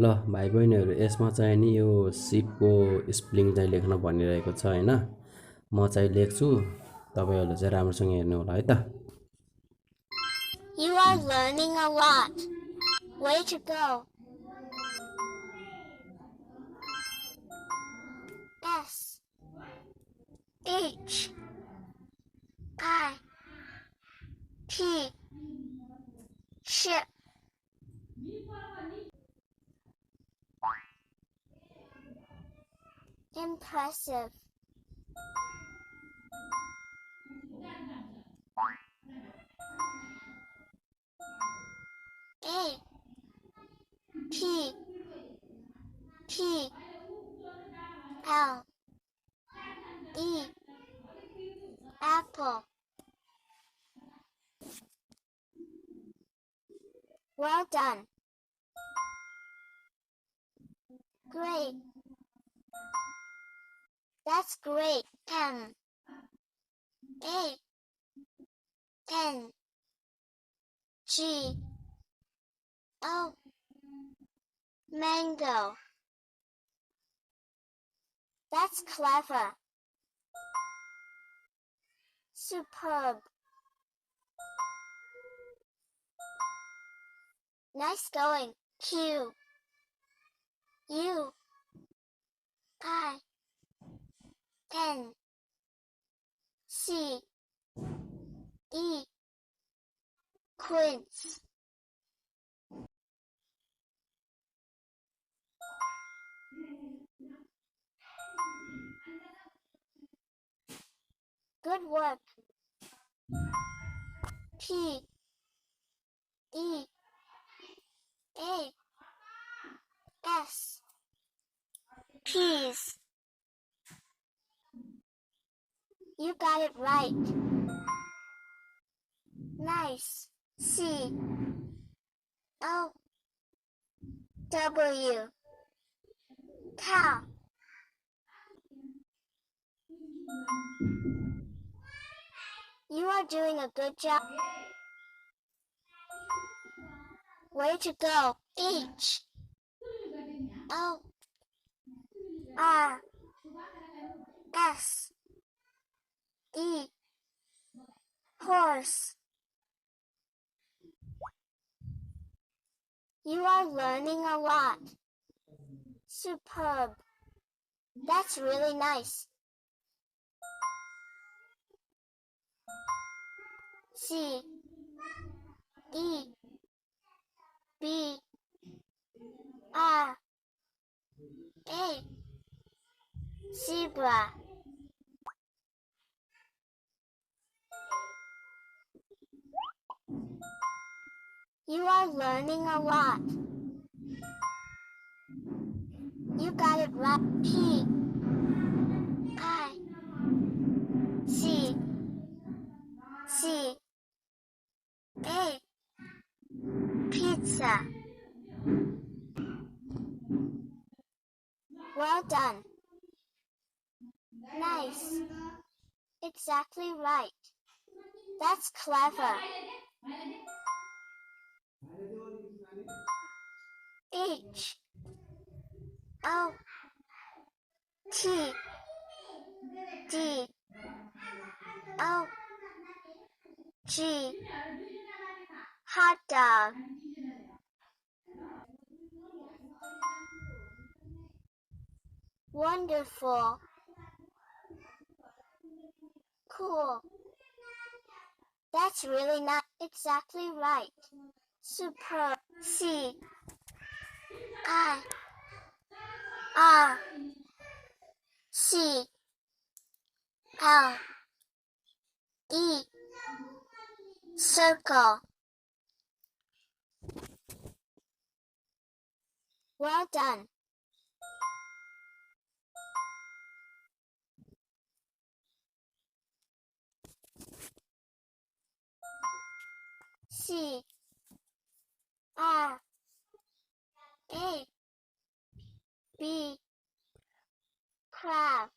ल भाइ बहिनीहरू यसमा चाहिँ नि यो सिपको स्पेलिङ चाहिँ लेख्न भनिरहेको छ हैन म चाहिँ लेख्छु तपाईहरुले चाहिँ राम्रोसँग हेर्नु होला है त You are learning a lot. Way to go. S H I P ship. Impressive. A P P L E apple. Well done. Great. That's great. M A N G O mango. That's clever. Superb. Nice going. Q U I N C E quince. Good work. P E A S peas. You got it right. Nice. C O W cow. You are doing a good job. Way to go. H O R S E horse. You are learning a lot. Superb. That's really nice. C E B R A zebra. You are learning a lot. You got it right. P I C C A pizza. Well done. Nice. Exactly right. That's clever. H O T D O G hot dog. Wonderful. Cool. That's really not exactly right. Superb. C I R C L E circle. Well done. C R A B crab.